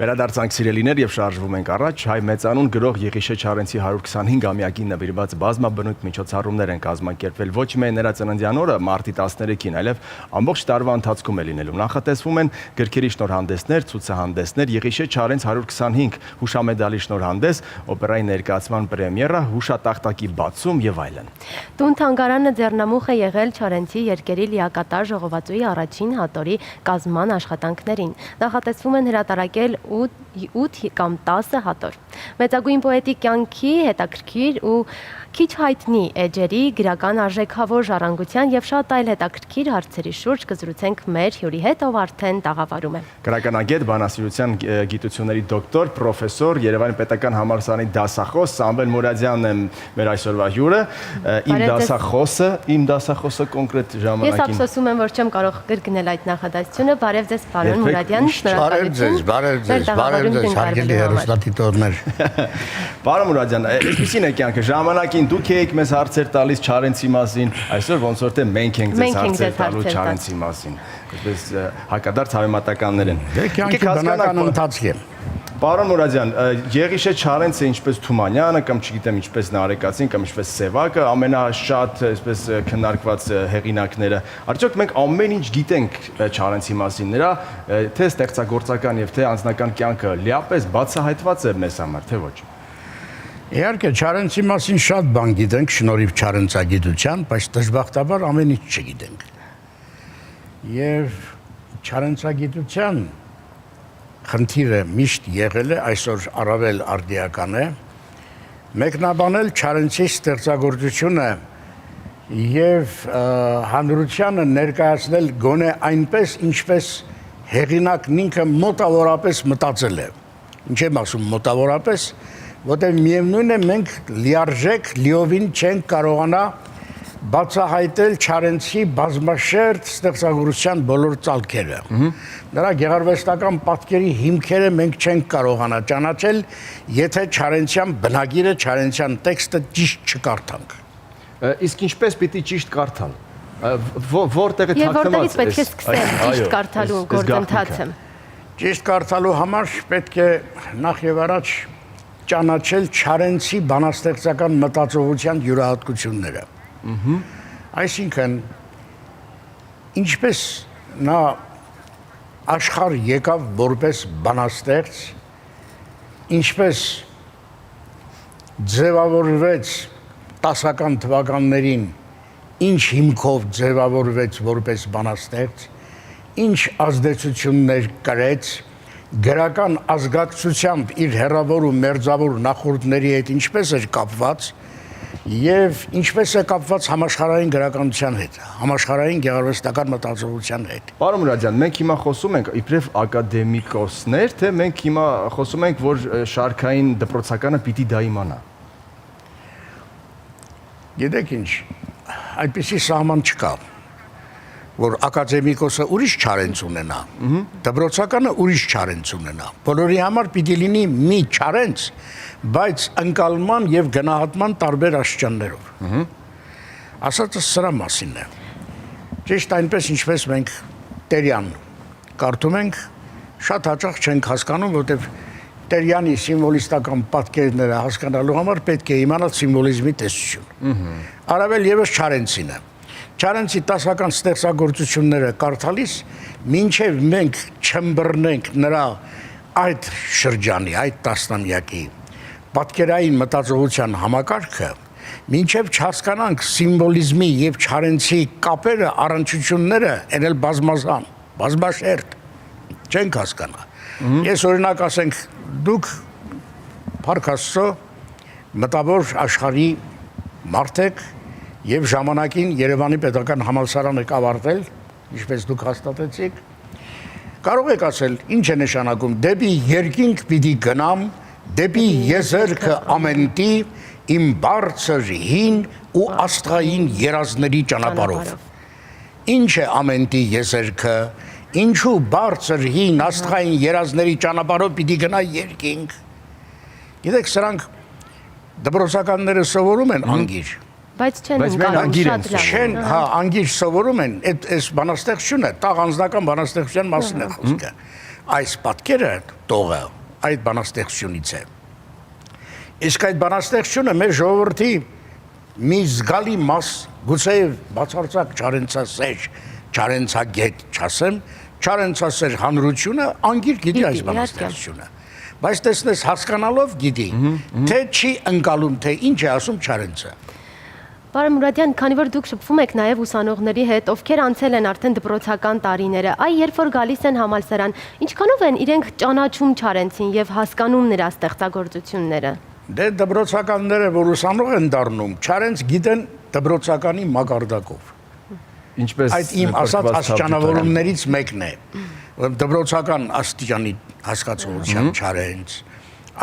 Վերադարձանք սիրելիներ եւ շարժվում ենք առաջ հայ մեծանուն գրող Եղիշե Չարենցի 125-ամյակին նվիրված բազմաբնույթ միջոցառումներ են կազմակերպվել ոչ միայն նրա ծննդյան օրը մարտի 13-ին, այլև ամբողջ տարվա ընթացքում է լինելու։ Նախատեսվում են գրքերի շնորհանդեսներ, ցուցահանդեսներ, Եղիշե Չարենց 125 հուշամեդալի շնորհանդես, օպերայի ներկայացման պրեմիերա, հուշատախտակի բացում եւ այլն։ Տուն թանգարանը ձեռնամուխ է եղել Չարենցի երկերի լիակատար ժողովածուի առաջին հատորի կազման աշխատանքներին։ Նախատեսվում են հրատարակել 8 կամ 10 հատոր։ Մեծագույն պոետի կյանքի հետաքրքիր ու քիչ հայտնի էջերի, գրական արժեքավոր ժառանգության եւ շատ այլ հետաքրքիր հարցերի շուրջ կզրուցենք մեր հյուրի հետ, ով արդեն տաղավարում է։ Գրականագետ, բանասիրության գիտությունների դոկտոր, պրոֆեսոր, Երևանի պետական համալսարանի դասախոս Սամվել Մուրադյանն է մեր այսօրվա հյուրը։ Իմ դասախոսը կոնկրետ ժամանակին։ Ես ափսոսում եմ, որ չեմ կարող կրկնել այդ նախադասությունը։ Բարև ձեզ, պարոն Մուրադյան, շնորհակալություն։ Բարև ձեզ, հարգելի հեռուստադիտողներ։ Պարոն Մուրադյան, ինչպիսին է կյանքը, ժամանակին դուք եք մեզ հարցեր տալիս Չարենցի մասին, այսօր ոնց որ թե մենք ենք ձեզ հարցեր տալու Չարենցի մասին։ Այսպես հակադարձ հավեմատականներ են։ Դե կյանքի բնական ընթացք է։ Պարոն Մուրադյան, Եղիշե Չարենցը ինչպես Թումանյանը կամ չգիտեմ ինչպես Նարեկացին կամ ինչպես Սևակը ամենաշատ այսպես քննարկված հեղինակները, արդյոք մենք ամեն ինչ գիտենք Չարենցի մասին, նրա թե ստեղծագործական եւ թե անձնական կյանքը լիապես բացահայտված է մեզ համար, թե ոչ։ Իհարկե Չարենցի մասին շատ բան գիտենք շնորհիվ Չարենցագիտության, բայց դժբախտաբար ամեն ինչ չգիտենք։ Եվ Չարենցագիտության խնդիրը միշտ եղել է, այսօր առավել արդիական է, մեկնաբանել Չարենցի ստեղծագործությունը եւ հանրությանը ներկայացնել գոնե այնպես, ինչպես հեղինակն ինքը մոտավորապես մտածել է։ Ինչ եմ ասում մոտավորապես, որտեղ միևնույն է մենք լիարժեք լիովին չենք կարողանա բացահայտել Չարենցի բազմաշերտ ստեղծագործության բոլոր ծալքերը։ Նրա գեղարվեստական պատկերի հիմքերը մենք չենք կարողանա ճանաչել, եթե Չարենցյան բնագիրը, Չարենցյան տեքստը ճիշտ չկարդանք։ Իսկ ինչպես պիտի ճիշտ կարդալ։ Որտեղ է թաքնված։ Եվ որտեղից պետք է սկսել ճիշտ կարդալու գործընթացը։ Ճիշտ կարդալու համար պետք է նախ եւ առաջ ճանաչել Չարենցի բանաստեղծական մտածողության յուրահատկությունները։ Այսինքն, ինչպես նա աշխարհ եկավ որպես բանաստեղծ, ինչպես ձևավորվեց 10-ական թվականներին, ինչ հիմքով ձևավորվեց որպես բանաստեղծ, ինչ ազդեցություններ կրեց, գրական ազգակցությամբ իր հեռավոր ու մերձավոր նախորդների հետ ինչպես էր կապված եւ ինչպես է կապված համաշխարհային գրականության հետ, համաշխարհային գեղարվեստական մտածողության հետ։ Պարոն Մուրադյան, մենք հիմա խոսում ենք իբրև ակադեմիկոսներ, թե մենք հիմա խոսում ենք, որ շարքային դպրոցականը պիտի դա իմանա։ Գիտեք ինչ, այդպիսի սահման չկա, որ ակադեմիկոսը ուրիշ Չարենց ունենա, դպրոցականը ուրիշ Չարենց ունենա։ Բոլորի համար պիտի լինի մի Չարենց, բայց ընկալման եւ գնահատման տարբեր աստիճաններով։ Ասածը սրա մասին է։ Ճիշտ այնպես ինչպես մենք Տերյան կարդում ենք, շատ հաճախ չենք հասկանում, որտեղ Տերյանի սիմվոլիստական պատկերները հասկանալու համար պետք է իմանալ սիմվոլիզմի տեսություն։ Առավել եւս Չարենցին է։ Չարենցի 10-ական ստեղծագործությունները կարդալիս, մինչև մենք չըմբռնենք նրա այդ շրջանի, այդ տասնամյակի պատկերային մտածողության համակարգը, մինչև չհասկանանք սիմվոլիզմի եւ Չարենցի կապերը, առնչությունները, այն էլ բազմազան, բազմաշերտ, չենք հասկանա։ Ես օրինակ ասենք, դուք Փառք Աստծո մտավոր աշխարհի մարդ եք եւ ժամանակին Երևանի պետական համալսարանը կավարտել, ինչպես դուք հաստատեցիք, կարող եք ասել, ինչ է նշանակում, դեպի երկինք պիտի գնամ, դեպի եզերքը ամենտի, իմ բարձր հին ու աստղային երազների ճանապարհով։ Ինչ է ամենտի եզերքը, ինչու բարձր հին աստղային երազների ճանապարհով պիտի գնա երկինք։ Գիտեք, սրանք դպրոցականները սովորում են անգիր։ Բայց չեն ընկալում շատ լավ։ Չեն, հա, անգիր սովորում են, այս բանաստեղծությունը տաղ անձնական բանաստեղծության մասին է խոսքը։ այս պատկերը տողը այդ բանաստեղծությունից է։ Իսկ այդ բանաստեղծությունը մեր ժողովրդի մի զգալի մաս, գուցե բացարձակ չարենցասեր, չարենցագետ չասեմ, չարենցասեր հանրությունը անգիր գիտի այս բանաստեղծությունը։ Բայց տեսնես հասկանալով գիտի, թե չի ընկալում, թե ինչ է ասում Չարենցը։ Պարոն Մուրադյան, քանի որ դուք շփվում եք նաև ուսանողների հետ, ովքեր անցել են արդեն դպրոցական տարիները, երբ որ գալիս են համալսարան, ինչքանով են իրենք ճանաչում Չարենցին եւ հասկանում նրա ստեղծագործությունները։ Դե դպրոցականները, որ ուսանող են դառնում, Չարենց գիտեն դպրոցականի մակարդակով։ Ինչպես այդ իմ ասած աստիճանավորումներից մեկն է։ Դպրոցական աստիճանի հասկացողության Չարենց,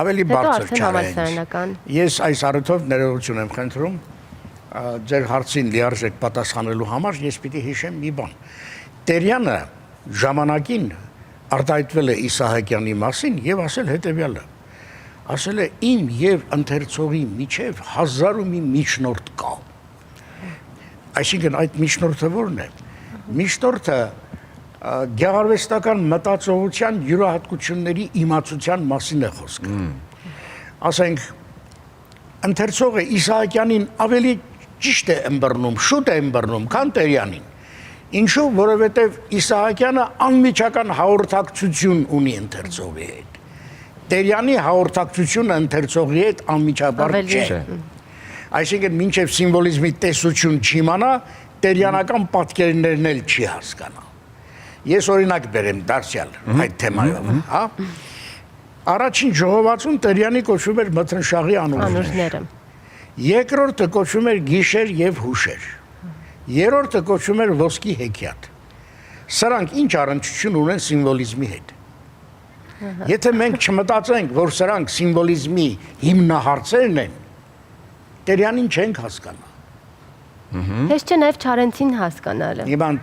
ավելի բարձր Չարենց։ Ես այս առիթով ներողություն եմ խնդրում ձեր հարցին լիարժեք պատասխանելու համար, ես պիտի հիշեմ մի բան։ Տերյանը ժամանակին արտահայտվել է Իսահակյանի մասին եւ ասել հետեւյալը. ասել է իմ եւ ընթերցողի միջև 1000 միջնորդ կա։ Այսինքն այդ միջնորդը ո՞րն է։ Միջնորդը գեղարվեստական մտածողության յուրահատկությունների իմացության մասին է խոսքը։ Ասենք ընթերցողը Իսահակյանին ավելի ճիշտ է ըմբռնում, շուտ է ըմբռնում, քան Տերյանին։ Ինչու՞, որովհետև Իսահակյանը անմիջական հաղորդակցություն ունի ընթերցողի հետ։ Տերյանի հաղորդակցությունը ընթերցողի հետ անմիջաբար չէ։ Այսինքն մինչև սիմվոլիզմի տեսություն չիմանա, տերյանական պատկերներն էլ չի հասկանա։ Ես օրինակ բերեմ դարձյալ այդ թեմայով, հա։ Առաջին ժողովածուն Տերյանի կոչվում էր մթնշաղի անուրջները։ Երկրորդը կոչվում էր գիշեր եւ հուշեր։ Երրորդը կոչվում էր ոսկի հեքիաթ։ Սրանք ինչ առնչություն ունեն սիմվոլիզմի հետ։ Եթե մենք չմտածենք, որ սրանք սիմվոլիզմի հիմնահարցերն են, Տերյանին չենք հասկանա։ Հեշտ չէ նաև Չարենցին հասկանալը։ Իման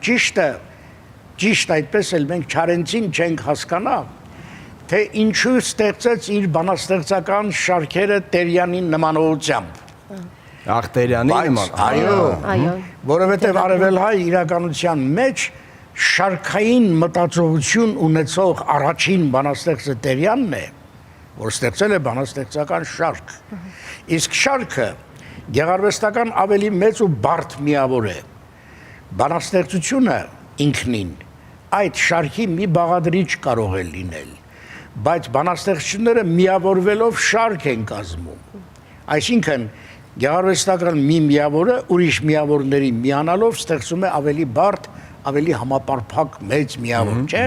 ճիշտ այդպես էլ մենք Չարենցին չենք հասկանա, թե ինչու ստեղծեց իր բանաստեղծական շարքերը Տերյանին նմանողությամբ։ Տերյանի նման։ Այո, որովհետև արևելհայ իրականության մեջ շարքային մտածողություն ունեցող առաջին բանաստեղծը Տերյանն է, որ ստեղծել է բանաստեղծական շարք։ Իսկ շարքը գեղարվեստական ավելի մեծ ու բարդ միավոր է։ Բանաստեղծությունը ինքնին այդ շարքի մի բաղադրիչ կարող է լինել, բայց բանաստեղծությունները միավորվելով շարք են կազմում։ Այսինքն գեղարվեստական մի միավորը ուրիշ միավորների միանալով ստեղծում է ավելի բարդ, ավելի համապարփակ մեծ միավոր, չէ՞։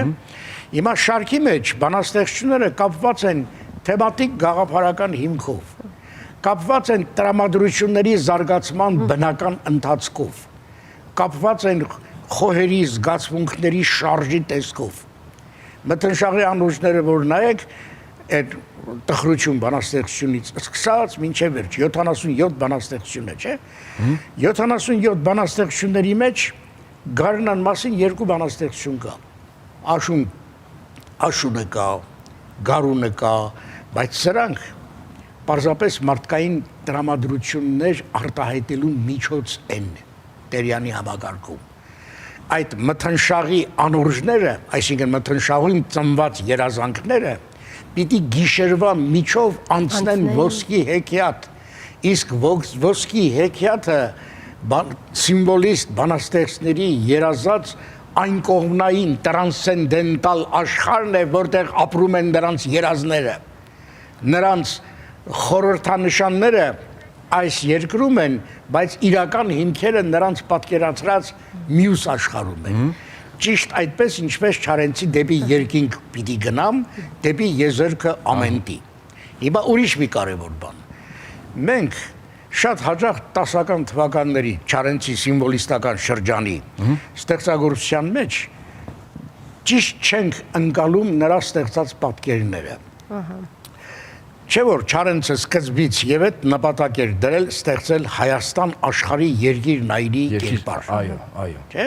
Հիմա շարքի մեջ բանաստեղծությունները կապված են թեմատիկ գաղափարական հիմքով, կապված են տրամադրությունների զարգացման բնական ընթացքով, կապված են խոհերի զգացմունքների շարժի տեսքով։ Մթնշաղի անուրջները, որ նայեք, այդ տխրություն բանաստեղծությունից սկսած մինչև վերջ 77 բանաստեղծություն է, չէ՞։ 77 բանաստեղծությունների մեջ Գարնան մասին երկու բանաստեղծություն կա։ Աշունը կա, Գարունը կա, բայց սրանք պարզապես մարդկային տրամադրություններ արտահայտելու միջոց են Տերյանի համակարգում։ Այդ մթնշաղի անուրջները, այսինքն մթնշաղին ծնված երազանքները պիտի գիշերվա միջով անցնեն ոսկի հեքիաթ, իսկ ոսկի հեքիաթը սիմվոլիստ բանաստեղծների երազած այն կողմնային տրանսցենդենտալ աշխարհն է, որտեղ ապրում են նրանց երազները։ Նրանց խորհրդանշանները այս երկրում են, բայց իրական հիմքերը նրանց պատկերացրած մյուս աշխարհում են։ Ճիշտ այդպես, ինչպես Չարենցի դեպի երկինք պիտի գնամ, դեպի եզերքը ամենտի։ Հիմա ուրիշ մի կարևոր բան։ Մենք շատ հաճախ 10-ական թվականների Չարենցի սիմվոլիստական շրջանի ստեղծագործության մեջ ճիշտ չենք ընկալում նրա ստեղծած պատկերները։ Չէ՞ որ Չարենցը սկզբից եւ այդ նպատակ էր դրել ստեղծել Հայաստան աշխարհի երկիր նայրի կերպար։ Այո։ Չէ՞։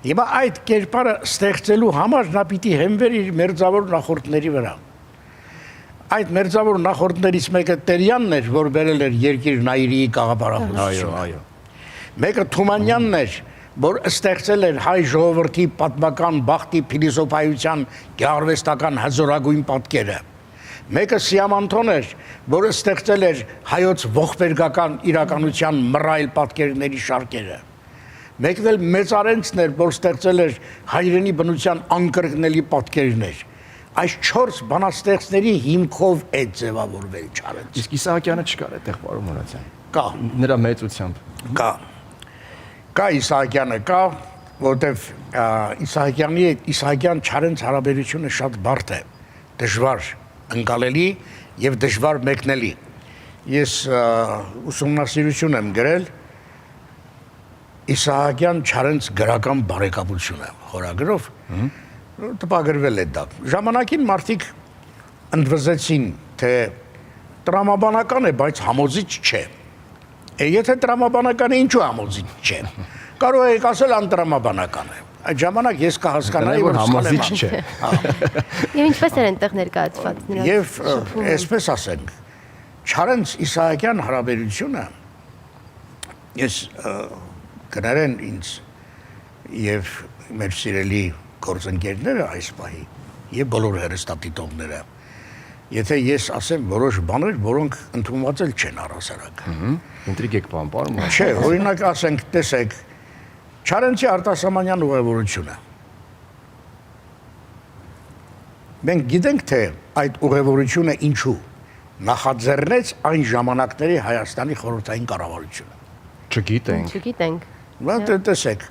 Հիմա այդ կերպարը ստեղծելու համար նա պիտի հենվեր իր մերձավոր նախորդների վրա։ Այդ մերձավոր նախորդներից մեկը Տերյանն էր, որ բերել էր երկիր նայրի գաղափարախոսությունը։ Այո։ Մեկը Թումանյանն էր, որ ստեղծել էր հայ ժողովրդի պատմական բախտի փիլիսոփայության գեղարվեստական հզորագույն պատկերը։ Մեկը Սիամանթոն էր, որը ստեղծել էր հայոց ողբերգական իրականության մռայլ պատկերների շարքերը։ Մեկն էլ Մեծարենցն էր, որ ստեղծել էր հայրենի բնության անկրկնելի պատկերներ։ Այս 4 բանաստեղծների հիմքով է ձևավորվել Չարենցը։ Իսկ Իսահակյանը չկար այդտեղ, պարոն Մուրադյան։ Կա, Նրա մեծությամբ։ կա Իսահակյանը կա, որտեվ Իսահակյան Չարենց հարաբերությունը շատ բարդ է, դժվար ընկալելի եւ դժվար մեկնելի։ Ես ուսումնասիրություն եմ գրել Իսահակյան Չարենց գրական բարեկամությունը խորագրով տպագրվել է դա։ Ժամանակին մարդիկ ընդվզեցին, թե տրամաբանական է, բայց համոզիչ չէ։ Եթե տրամաբանական է, ինչու համոզիչ չէ։ Կարող եք ասել անտրամաբանական է։ Այդ ժամանակ ես կհասկանայի, որ համոզիչ չէ։ Եվ ինչպես էր այնտեղ ներկայացված նրա։ Եվ այսպես ասենք, Չարենց Իսահակյան հարաբերությունը ես կներեն ինձ եւ մեր սիրելի գործընկերները այս պահի եւ բոլոր հեռուստադիտողները, եթե ես ասեմ որոշ բաներ, որոնք ընդունված էլ չեն առհասարակ։ Ինտրիգ եք պարոն։ Չէ, օրինակ ասենք, տեսեք, Չարենցի արտասահմանյան ուղևորությունը։ Մենք գիտենք, թե այդ ուղևորությունը ինչու նախաձեռնեց այն ժամանակների Հայաստանի խորհրդային կառավարությունը։ Չգիտենք։ Տեսեք,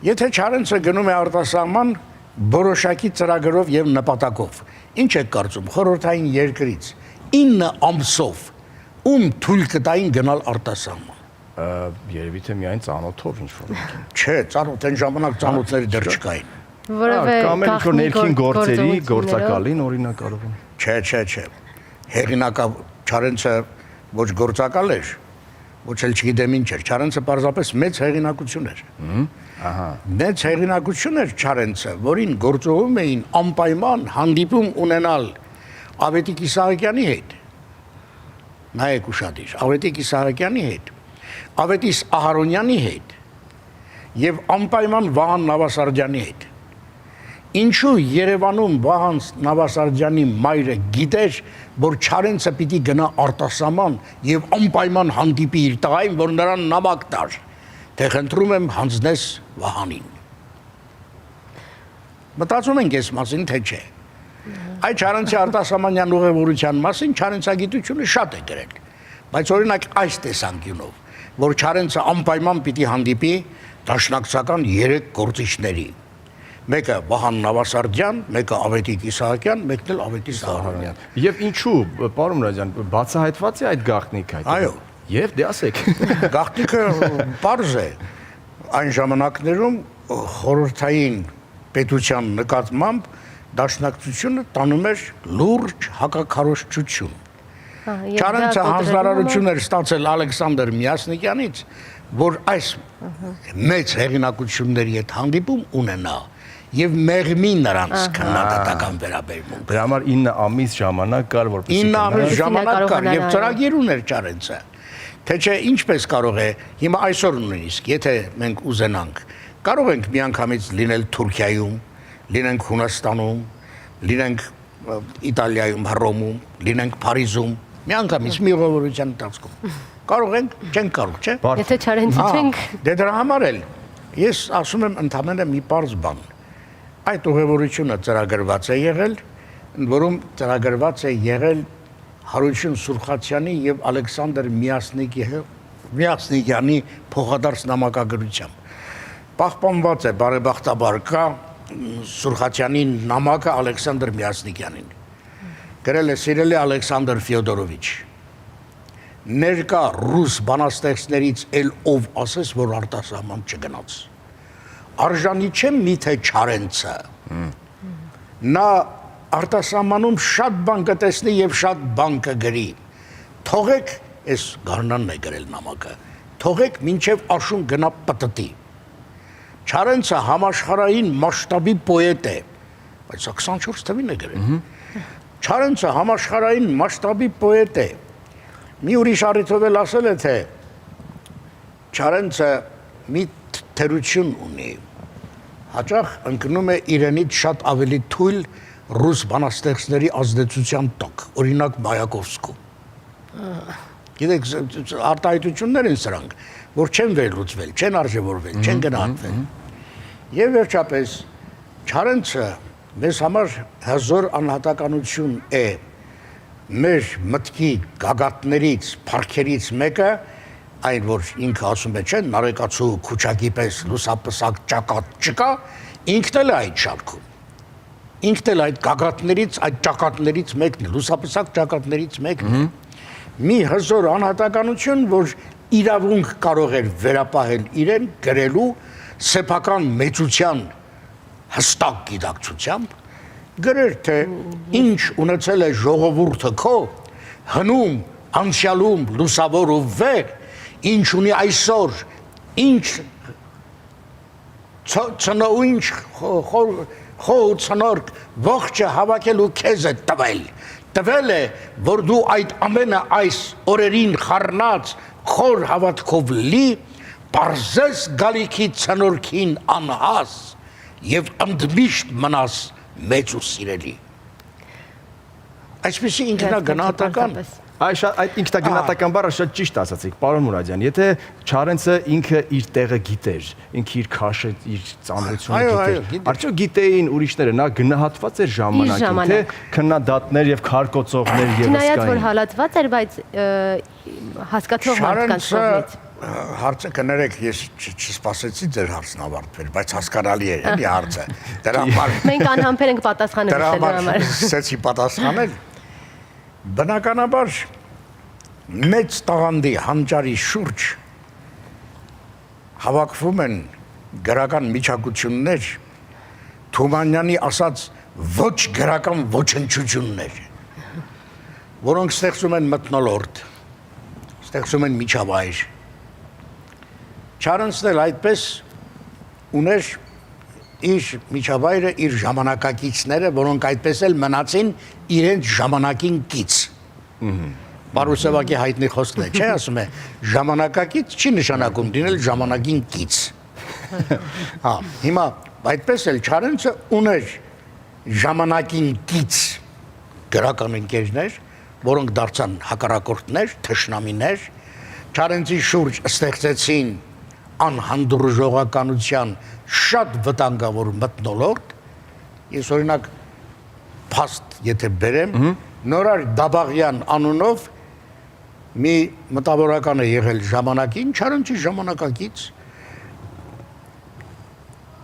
եթե Չարենցը գնում է արտասահման որոշակի ծրագրով եւ նպատակով, ինչ եք կարծում, խորհրդային երկրից 9 ամսով ում թույլ կտային գնալ արտասահման։ Երևի թե միայն ծանոթով ինչ-որ։ Չէ, ծանոթ այն ժամանակ ծանոթների դեռ չկային։ Որևէ կամ էլ ինչ-որ ներքին գործերի գործակալին օրինակալով։ Չէ։ Հեղինակա Չարենցը ոչ գործակալ էր, ոչ էլ չգիտեմ ինչ էր, Չարենցը պարզապես մեծ հեղինակություն էր։ Մեծ հեղինակություն էր Չարենցը, որին գործողում էին անպայման հանդիպում ունենալ Ավետիք Իսահակյանի հետ։ Նայեք ուշադիր, Ավետիք Իսահակյանի հետ, Ավետիս Ահարոնյանի հետ եւ անպայման Վահան Նավասարդյանի հետ։ Ինչու Երևանում Վահան Նավասարդյանի մայրը գիտեր, որ Չարենցը պիտի գնա արտասահման եւ անպայման հանդիպի իր տղային, որ նրան նամակ տար, թե խնդրում եմ հանձնես Վահանին։ Մտածում ենք այս մասին, թե չէ։ Այդ Չարենցի արտասահմանյան ուղևորության մասին Չարենցագիտությունը շատ է գրել, բայց օրինակ այս տեսանկյունով, որ Չարենցը անպայման պիտի հանդիպի դաշնակցական 3 գործիչների։ Մեկը Վահան Նավասարդյան, մեկը Ավետիք Իսահակյան, մեկն էլ Ավետիս Ահարոնյան։ Եվ ինչու, պարոն Մուրադյան, բացահայտված է այդ գաղտնիքը։ Այո։ Եվ դե ասեք։ Գաղտնիքը պարզ է։ Այն ժամանակներում խորհրդային պետության նկատմամբ դաշնակցությունը տանում էր լուրջ հակաքարոզչություն։ Չարենցը հանձնարարություն էր ստացել Ալեքսանդր Միասնիկյանից, որ այս մեծ հեղինակությունների հետ հանդիպում ունենա եւ մեղմի նրանց քննադատական վերաբերմունք։ Դրա համար 9 ամիս ժամանակ կար, որպեսզի 9 ամիս ժամանակ կար եւ ծրագիր ուներ Չարենցը։ Թե չէ ինչպես կարող է հիմա այսօր նույնիսկ, եթե մենք ուզենանք, կարող ենք միանգամից լինել Թուրքիայում, լինենք Հունաստանում, լինենք Իտալիայում, Հռոմում, լինենք Փարիզում, միանգամից մի ուղևորության ընթացքում։ Կարող ենք, չենք կարող, չէ՞։ Եթե Չարենցի չենք։ Դե դրա համար էլ ես ասում եմ ընդհանրապես մի պարզ բան։ Այդ ուղևորությունը ծրագրված է եղել, որում ծրագրված է եղել Հարություն Սուրխացյանի եւ Ալեքսանդր Միասնիկյանի փոխադարձ նամակագրությամբ։ Պահպանված է բարեբախտաբար կա Սուրխացյանի նամակը Ալեքսանդր Միասնիկյանին։ Գրել է սիրելի Ալեքսանդր Ֆյոդորովիչ։ Ներկա ռուս բանաստեղծներից էլ ով ասես, որ արտասահման չգնաց։ Արժանի չէ միթե Չարենցը։ Նա արտասահմանում շատ բան կտեսնի եւ շատ բան կգրի։ Թողեք, այս Գառնանն է գրել նամակը, թողեք մինչեւ աշուն գնա պտտի։ Չարենցը համաշխարհային մասշտաբի պոետ է, բայց 24 թվին է գրել։ Չարենցը համաշխարհային մասշտաբի պոետ է։ Մի ուրիշ առիթով էլ ասել է, թե Չարենցը մի թերություն ունի, հաճախ ընկնում է իրենից շատ ավելի թույլ ռուս բանաստեղծների ազդեցության տակ, օրինակ Մայակովսկու։ Գիտեք, արտահայտություններ են սրանք, որ չեն վերլուծվել, չեն արժևորվել, չեն գնահատվել։ Եվ վերջապես Չարենցը մեզ համար հզոր անհատականություն է մեր մտքի գագաթներից, փառքերից մեկը, այն որ ինքը ասում է, չէ, նարեկացու քուչակի պես լուսապսակ ճակատ չկա, ինքն էլ է այդ շարքում։ Ինքն էլ այդ գագաթներից, այդ ճակատներից մեկն է, լուսապսակ ճակատներից մեկն է։ Մի հզոր անհատականություն, որ իրավունք կարող էր վերապահել իրեն գրելու սեփական մեծության հստակ գիտակցությամբ, գրեր թե ինչ ունեցել է ժողովուրդը քո, հնում, անցյալում, լուսավոր ու վեր, ինչ ունի այսօր, ինչ ծնոյինչ խոր ծնորք ողջը հավաքելու քեզ է տվել է, որ դու այդ ամենը այս օրերին խառնած խոր հավատքով լի, պարզես գալիքի ծնորքին անհաս և ընդմիշտ մնաս մեծ ու սիրելի։ Այսպիսի ինքնագնահատական Այդ ինքնագնահատական բառը շատ ճիշտ ասացիք, պարոն Մուրադյան, եթե Չարենցը ինքը իր տեղը գիտեր, ինքը իր քաշը, իր ծանրությունը գիտեր, արդյոք գիտեին ուրիշները, նա գնահատված էր ժամանակին, թե քննադատներ եւ քարկոծողներ եւս կային։ Չնայած որ հալածված էր, բայց հասկացող մարդկանց կողմից։ Հարցը կներեք, ես չսպասեցի ձեր հարցն ավարտվեր, բայց հասկանալի է, էլի հարցը։ Դրա համար մենք անհամբեր ենք պատասխանը նշելու համար։ Սկսեցի պատասխանել։ Բնականաբար մեծ տաղանդի հանճարի շուրջ հավաքվում են գրական միջակություններ, Թումանյանի ասած ոչ գրական ոչնչություններ, որոնք ստեղծում են մթնոլորտ, ստեղծում են միջավայր։ Չարենցն էլ այդպես ուներ իր միջավայրը, իր ժամանակակիցները, որոնք այդպես էլ մնացին իրենց ժամանակին կից։ Պարուսևակի հայտնի խոսքն է, չէ, ասում է, ժամանակակից չի նշանակում դինել ժամանակին կից։ Հիմա այդպես էլ Չարենցը ուներ ժամանակին կից գրական ընկերներ, որոնք դարձան հակառակորդներ, թշնամիներ, Չարենցի շուրջ ստեղծեցին անհանդուրժողականության շատ վտանգավոր մթնոլորտ, ես օրինակ փաստ եթե բերեմ, Նորար Դաբաղյան անունով մի մտավորական է եղել ժամանակին, Չարենցի ժամանակակից,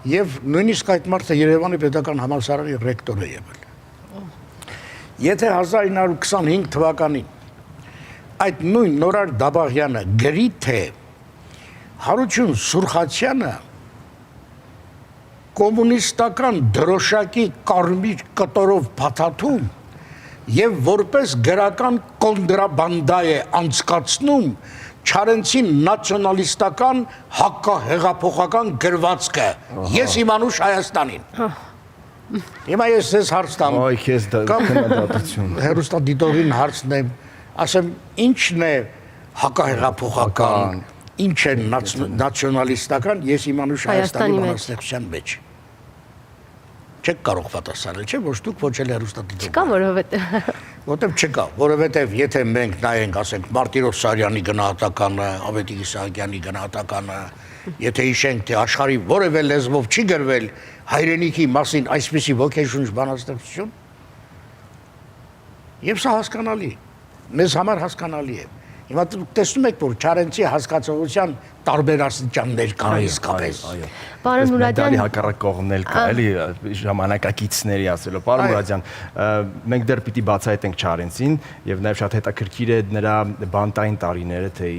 եւ նույնիսկ այդ մարդը Երևանի պետական համալսարանի ռեկտոր է եղել։ Եթե 1925 թվականին այդ նույն Նորար Դաբաղյանը գրի թե Հարություն Սուրխացյանը կոմունիստական դրոշակի կարմիր կտորով փաթաթում եւ որպես գրական կոնտրաբանդա է անցկացնում Չարենցի նացիոնալիստական հակահեղափոխական գրվածքը ես իմանուշ Հայաստանին։ Հիմա ես ձեզ հարց տամ։ Այ քեզ քննադատություն։ Հերոստատիտողին հարցն է, ասեմ, ինչն է հակահեղափոխական, ինչ է նացիոնալիստական, ես իմանուշ Հայաստանի բանաստեղծության մեջ։ Չեք կարող պատասխանել, չէ՞, ոչ դուք ոչ էլ հերոստատիտող։ Չկա, որովհետև չկա, որովհետև եթե մենք նայենք, ասենք, Մարտիրոս Սարյանի գնահատականը, Ավետիք Իսահակյանի գնահատականը, եթե հիշենք, թե աշխարհի որևէ լեզվով չի գրվել հայրենիքի մասին այսպիսի ոգեշունչ բանաստեղծություն, եւ սա հասկանալի, մեզ համար հասկանալի է։ Հիմա տեսնում եք, որ Չարենցի հասկացողության տարբեր աստիճաններ կան իսկապես։ Պարոն Մուրադյան, հակառակ կողմն էլ կա, էլի ժամանակակիցների ասելով։ Պարոն Մուրադյան, մենք դեռ պիտի բացահայտենք Չարենցին եւ նաեւ շատ հետաքրքիր է նրա բանտային տարիները, թե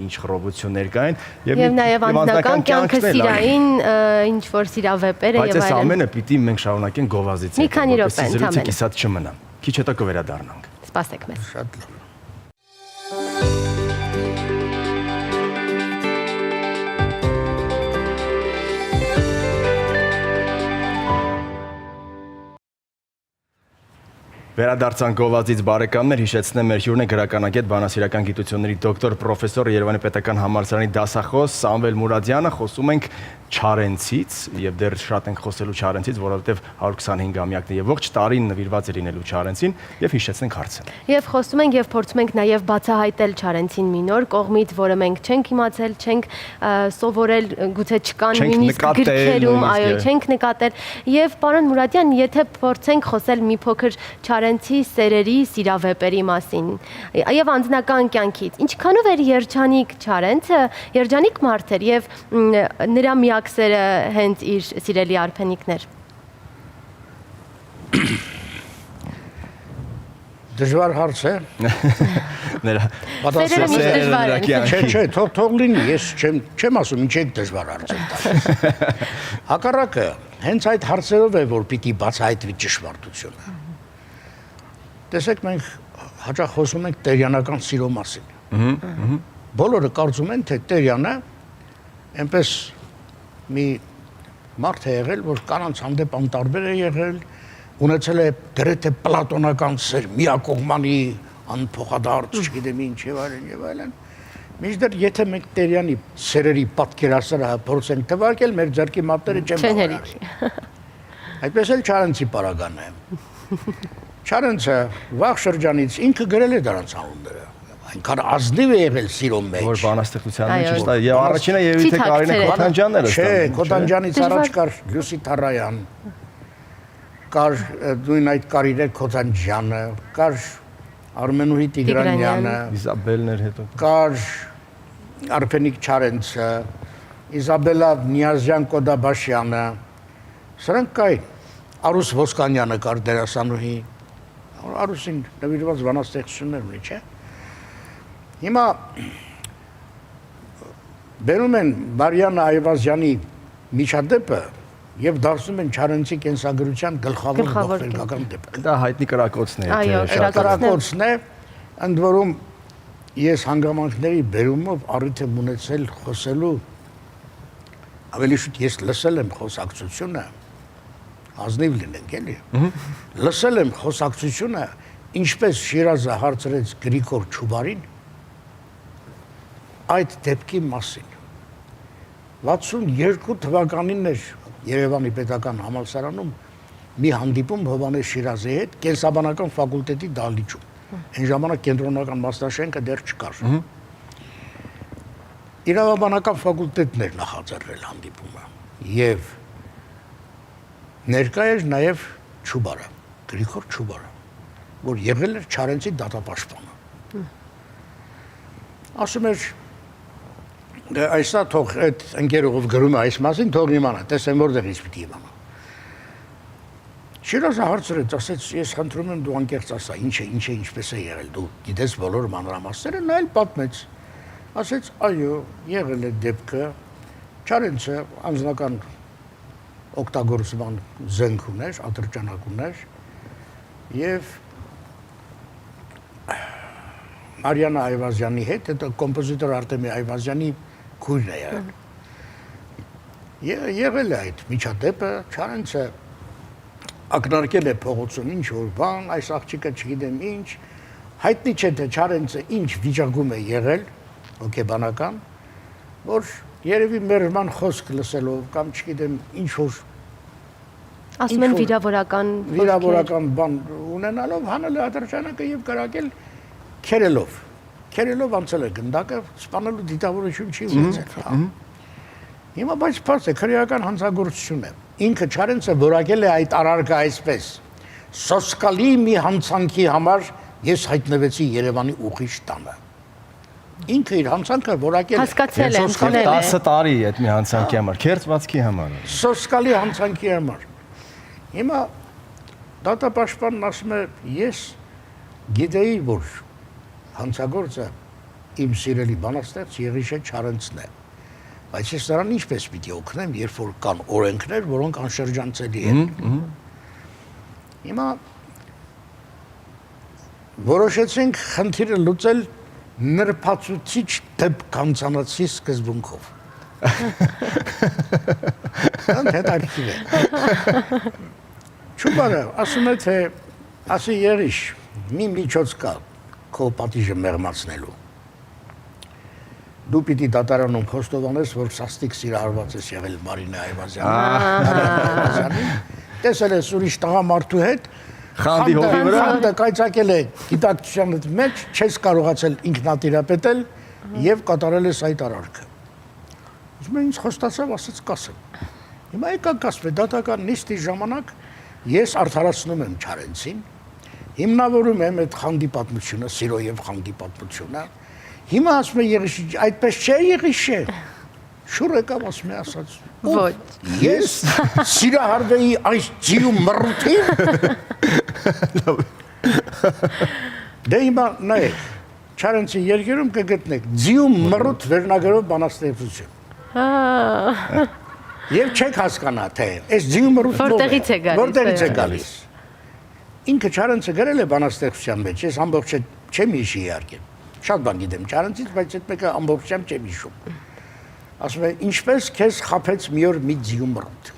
ինչ խռովություններ կային եւ նաեւ անձնական կյանքը սիրային, ինչ որ սիրավեպերը եւ այլն։ Բայց այս ամենը պիտի մենք շարունակենք գովազդից։ Մի քանի րոպե ընդհանրապես կիսատ չմնա։ Քիչ հետո կվերադառնանք։ Սպասեք մեզ։ Շատ լավ։ Վերադարձանք գովազդից բարեկամներ, հիշեցնեմ մեր հյուրն է գրականագետ, բանասիրական գիտությունների դոկտոր, պրոֆեսոր, Երևանի պետական համալսարանի դասախոս Սամվել Մուրադյանը, խոսում ենք Չարենցից եւ դեռ շատ ենք խոսելու Չարենցից, որովհետեւ 125-ամյակն է եւ ողջ տարին նվիրված է լինելու Չարենցին եւ հիշեցնենք հարցը։ Եվ խոսում ենք եւ փորձում ենք նաեւ բացահայտել Չարենցին մի նոր կողմից, որը մենք չենք իմացել, չենք սովորել, գուցե չկան նույնիսկ գրքերում, այո, չենք նկատել։ Եվ պարոն Մուրադյան, եթե փորձենք խոսել մի փոքր Չարենցի սերերի, սիրավեպերի մասին եւ անձնական կյանքից, ինչքանով էր երջանիկ Չարենցը, երջանիկ մարդ էր եւ նրա միակ սերը հենց իր սիրելի արփենիքն էր։ Դժվար հարց է։ Նրա Սերերը միշտ դժվար են։ Չէ, թող լինի, ես չեմ ասում ինչ եք դժվար հարցեր տալիս։ Հակառակը, հենց այդ հարցերով է, որ պիտի բացահայտվի ճշմարտությունը։ Տեսեք, մենք հաճախ խոսում ենք տերյանական սիրո մասին։ Բոլորը կարծում են, թե Տերյանը այնպես մի մարդ է եղել, որ կանանց հանդեպ անտարբեր է եղել, ունեցել է գրեթե պլատոնական սեր, միակողմանի, անփոխադարձ, չգիտեմ ինչ եւ այլն։ Մինչդեռ եթե մենք Տերյանի սերերի պատկերասրահը փորձենք թվարկել, մեր ձեռքի մատները չեն բարի։ Այդպես էլ Չարենցի պարագան է։ Չարենցը վաղ շրջանից ինքը գրել է դրանց անունները։ Այնքան ազնիվ է եղել սիրո մեջ։ Որ բանաստեղծության մեջ է, եւ առաջինը եւ թե Կարինե Քոթանջյանն էր։ Չէ, Քոթանջյանից առաջ կար Լուսի Թարայան, կար նույն այդ Կարինե Քոթանջյանը, կար Արմենուհի Տիգրանյանը, Իզաբելն էր հետո։ կար Արփենիկ Չարենցը, Իզաբելա Նիազյան Կոդաբաշյանը, սրանք կային։ Արուս Ոսկանյանը կար դերասանուհի, Արուսին նվիրված բանաստեղծություններ ունի, չէ՞։ Հիմա բերում են Մարիաննա Այվազյանի միջադեպը եւ դարձնում են Չարենցի կենսագրության գլխավոր ողբերգական դեպքը։ Դա հայտնի կրակոցն է, Այո, կրակոցն է, ընդ որում ես հանգամանքների բերումով առիթ եմ ունեցել խոսելու, ավելի շուտ ես լսել եմ խոսակցությունը, ազնիվ լինենք էլի։ Լսել եմ խոսակցությունը, ինչպես Շիրազը հարցրեց Գրիգոր Չուբարին այդ դեպքի մասին։ 62 թվականին էր Երևանի պետական համալսարանում մի հանդիպում Հովհաննես Շիրազի հետ կենսաբանական ֆակուլտետի դահլիճում։ Այն ժամանակ կենտրոնական մասնաշենքը դեռ չկար։ Իրավաբանական ֆակուլտետն էր նախաձեռնել հանդիպումը եւ ներկա էր նաեւ Չուբարը, Գրիգոր Չուբարը, որ եղել էր Չարենցի դատապաշտպանը։ Ասում էր այսա թող այդ ընկերողով գրում է այս մասին, թող իմանա, տեսեմ որտեղից պիտի իմանա։ Շիրազը հարցրեց, ասեց, ես խնդրում եմ դու անկեղծ ասա, ինչ է, ինչպես է եղել, դու գիտես բոլոր մանրամասները, նա էլ պատմեց։ Ասեց, այո, եղել է դեպքը, Չարենցը անձնական օգտագործման զենք ուներ, ատրճանակ ուներ եւ Մարիաննա Այվազյանի հետ, հետո կոմպոզիտոր Արտեմի Այվազյանի քույրն է եղել։ Եղել է այդ միջադեպը, Չարենցը ակնարկել է փողոցում ինչ որ բան, այս աղջիկը չգիտեմ ինչ, հայտնի չէ թե Չարենցը ինչ վիճակում է եղել, հոգեբանական, որ երևի մերժման խոսք լսելով կամ չգիտեմ ինչ որ ասում են վիրավորական բան ունենալով հանել է ատրճանակը եւ կրակել քերելով անցել է գնդակը, սպանելու դիտավորություն չի ունեցել։ Հիմա բայց փորձ է քրեական հանցագործություն է։ Ինքը Չարենցը որակել է այդ արարքը այսպես. սոսկալի մի հանցանքի համար ես հայտնվեցի Երևանի ուղիչ տանը։ Ինքը իր հանցանքը որակել է։ Հասկացել եմ, 10 տարի այդ մի հանցանքի համար, քերծվածքի համար։ Սոսկալի հանցանքի համար։ Հիմա դատապաշտպանն ասում է, ես գիտեի, որ հանցագործը իմ սիրելի բանաստեղծ Եղիշե Չարենցն է, բայց ես նրան ինչպես պիտի օգնեմ, երբ որ կան օրենքներ, որոնք անշրջանցելի են։ Հիմա որոշեցինք խնդիրը լուծել նրբացուցիչ դեպք անցանացի սկզբունքով։ Հետաքրքիր է։ Չուբարը ասում է, թե ասի Եղիշ, մի միջոց կա քո պատիժը մեղմացնելու։ դու պիտի դատարանում խոստովանես, որ սաստիկ սիրահարված ես եղել Մարինե Այվազյանին։ Տեսել ես ուրիշ տղամարդու հետ, Խանդի հողի վրա։ խանդը կայծակել է գիտակցությանդ մեջ, չես կարողացել ինքնատիրապետել եւ կատարել ես այդ արարքը։ Ուզում եմ ինձ խոստացավ, ասաց կասեմ։ Հիմա եկա կասվե դատական նիստի ժամանակ ես արդարացնում եմ Չարենցին, հիմնավորում եմ այդ խանդի պատմությունը, սիրո եւ խանդի պատմությունը։ Հիմա ասում է Եղիշի, այդպես չէ Եղիշե։ Շուռ եկավ ասում է ասաց. Ոչ։ Ես սիրահարվեի այս ձիու մռութին։ Դե հիմա նայեք, Չարենցի երկերում կգտնեք ձիու մռութ վերնագրով բանաստեղծություն։ Եվ չեք հասկանա, թե այս ձիու մռութն Որտեղից է գալիս։ Որտեղից է գալիս։ Ինքը Չարենցը գրել է բանաստեղծության մեջ, ես ամբողջ չեմ հիշի իհարկե։ Շատ բան գիտեմ Չարենցից, բայց այդ մեկը ամբողջությամբ չեմ հիշում։ Ասում է, ինչպես քեզ խափեց մի օր մի ձիու մռութ։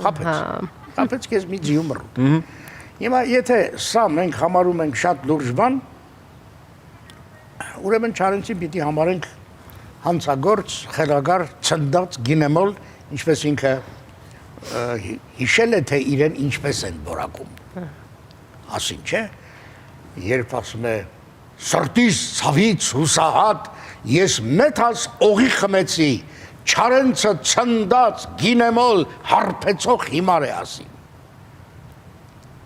Խափեց քեզ մի ձիու մռութ։ Հիմա եթե սա մենք համարում ենք շատ լուրջ բան, ուրեմն Չարենցին պիտի համարենք հանցագործ, խելագար, ցնդած, գինեմոլ, ինչպես ինքը հիշել է, թե իրեն ինչպես են որակում։ Ասին չէ, երբ ասում է սրտիս ցավից հուսահատ ես մեթաս օղի խմեցի, Չարենցը ցնդած, գինեմոլ, հարբեցող հիմար է ասին։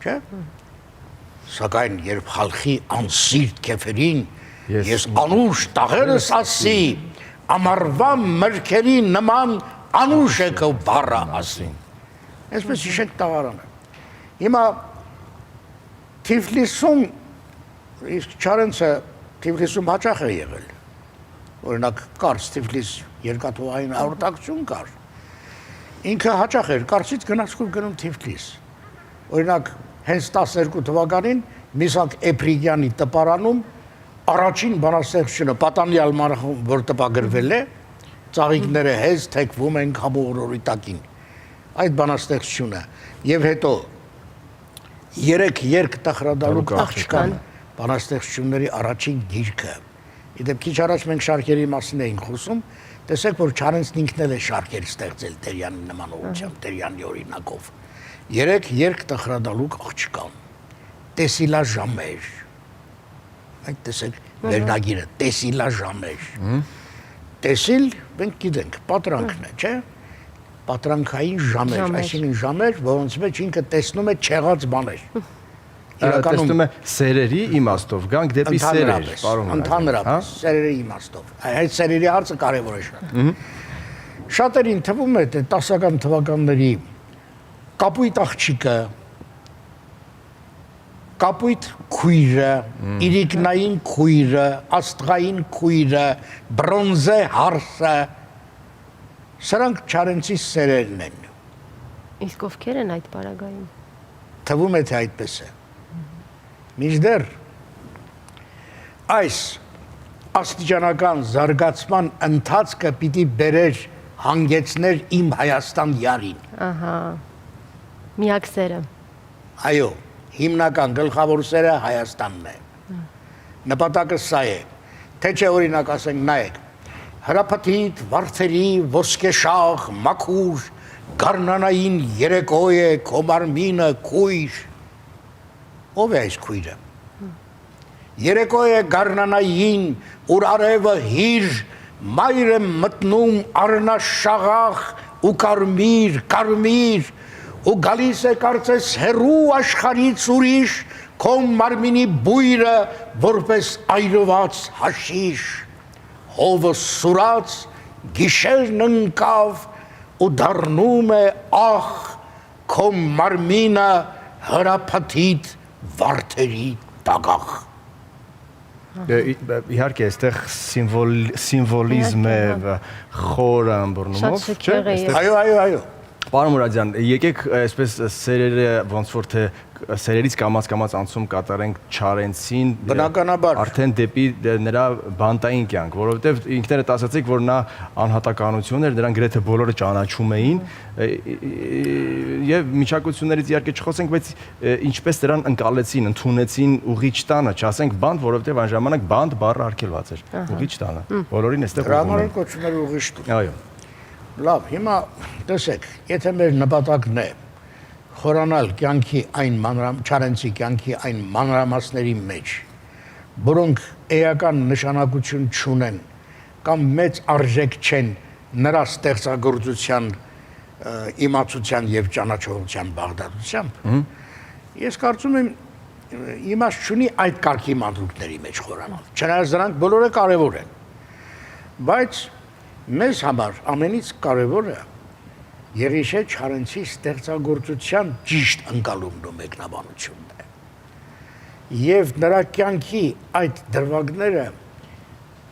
Չէ՞։ Սակայն երբ խալխի անսիրտ կեֆերին ես անուշ տաղերս ասի, ամարվա մրքերի նման անուշ եկը բառը ասին։ Այսպես հիշեք տաղարանը։ Հիմա Թիֆլիսում իսկ Չարենցը Թիֆլիսում հաճախ է եղել։ Օրինակ կար Թիֆլիս երկաթուղային հաղորդակցություն կար։ Ինքը հաճախ էր Կարսից գնացքով գնում Թիֆլիս։ Օրինակ հենց 12 թվականին Միսակ Էփրիգյանի տպարանում առաջին բանաստեղծությունը Պատանյալ մարախում, որ տպագրվել է, ծաղիկները հեզ թեքվում են քամուղորորի տակին։ Այդ բանաստեղծությունը եւ հետո 3 երկ տխրադալուկ աղջկան բանաստեղծությունների առաջին գիրքը։ Իդեպ քիչ առաջ մենք շարքերի մասին էինք խոսում, տեսեք որ Չարենցն ինքն էլ է շարքեր ստեղծել Տերյանի նման ուղղությամբ, Տերյանի օրինակով։ 3 երկ տխրադալուկ աղջկան։ Տեսիլա ժամեր։ Այդ տեսեք վերնագիրը տեսիլա ժամեր։ Տեսիլ, մենք գիտենք, պատրանքն է, չէ՞։ Պատրանքային ժամեր, այսինքն ժամեր, որոնց մեջ ինքը տեսնում է չեղած բաներ։ Տեսնում է սերերի իմաստով, գանք դեպի սերեր, պարոն։ Ընդհանրապես, սերերի իմաստով։ Այդ սերերի հարցը կարևոր է շատ։ Շատերին թվում է, թե 10-ական թվականների կապույտ աղջիկը, կապույտ քույրը, իրիկնային քույրը, աստղային քույրը, բրոնզե հարսը, սրանք Չարենցի սերերն են։ Իսկ ովքեր են այդ պարագայում։ Թվում է, թե այդպես է։ Մինչդեռ այս աստիճանական զարգացման ընթացքը պիտի բերեր հանգեցներ իմ Հայաստան յարին։ Ահա։ Միակ սերը։ Այո, հիմնական գլխավոր սերը Հայաստանն է։ Նպատակը սա է։ Թե չէ օրինակ ասենք նայեք, հրապաթիտ, վարդերի, ոսկեշաղ, մաքուր, գարնանային երեկո է, քո մարմինը քույր։ Ով է այս քույրը։ Երեկո է գարնանային, ուր արևը հիր, մայր է մտնում առնաշաղախ ու կարմիր, ու գալիս է կարծես հերու աշխարից ուրիշ, քո մարմինի բույրը որպես այրված հաշիշ, հովը սուրաց, գիշերն ընկավ ու դառնում է ախ, քո մարմինը հրապաթիտ վարդերի տագախ։ Իհարկե, այստեղ սիմվոլիզմ է խորը ըմբռնումով, չէ՞։ Այո։ Պարոն Մուրադյան, եկեք այսպես սերերը ոնց որ թե սերերից կամաց անցում կատարենք Չարենցին Բնականաբար արդեն դեպի նրա բանտային կյանք, որովհետև ինքներդ ասացիք, որ նա անհատականություն էր, նրան գրեթե բոլորը ճանաչում էին եւ միջակայություններից իհարկե չխոսենք, բայց ինչպես դրան ընկալեցին, ընդունեցին ուղիչ տանը, չասենք բանտ, որովհետև այն ժամանակ բանտ բառը արգելված էր։ Ուղիչ տանը։ Բոլորին էստեղ դրան կոչվում էր ուղիչ տուն։ Այո։ Լավ, հիմա տեսեք, եթե մեր նպատակն է խորանալ կյանքի այն Չարենցի կյանքի այն մանրամասների մեջ, որոնք էական նշանակություն չունեն կամ մեծ արժեք չեն նրա ստեղծագործության իմացության եւ ճանաչողության բաղդադությամբ, ես կարծում եմ իմաստ չունի այդ կարգի մանրուքների մեջ խորանալ։ Չնայած դրանք բոլորը կարևոր են, բայց մեզ համար ամենից կարևորը Եղիշե Չարենցի ստեղծագործության ճիշտ ընկալումն ու մեկնաբանությունն է։ Եվ նրա կյանքի այդ դրվագները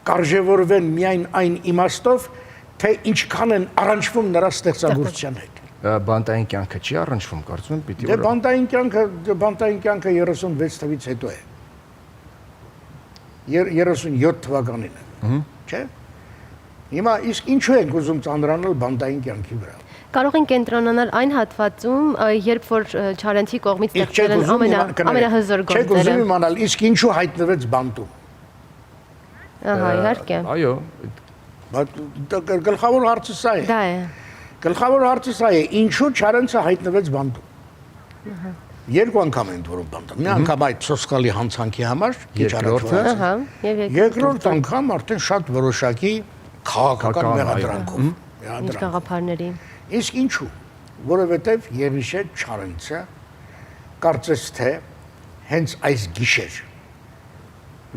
կարժևորվեն միայն այն իմաստով, թե ինչքան են առնչվում նրա ստեղծագործության հետ։ Բանտային կյանքը չի առնչվում, կարծում եմ պիտի Դե բանտային կյանքը 36 թվից հետո է։ 37 թվականին է։ Չէ՞։ Հիմա իսկ ինչու ենք ուզում ծանրանալ բանտային կյանքի վրա։ Կարող են կենտրոնանալ այն հատվածում, երբ որ Չարենցի կողմից ստեղծվել են ամենահզոր գործերը։ Չեք ուզում իմանալ, իսկ ինչու հայտնվեց բանտում։ Ահա, իհարկե։ Այո։ Բայց գլխավոր հարցը սա է։ Դա է։ Գլխավոր հարցը սա է, ինչու Չարենցը հայտնվեց բանտում։ Երկու անգամ են դուրս բանտում։ Մի անգամ այդ սոսկալի հանցանքի համար, երկրորդը, ահա, եւ երկրորդ անգամ արդեն շատ որոշակի քաղաքական մեղադրանքով։ Ինչ գաղափարների։ Իսկ ինչու։ Որովհետև Եղիշե Չարենցը կարծես թե հենց այս գիշեր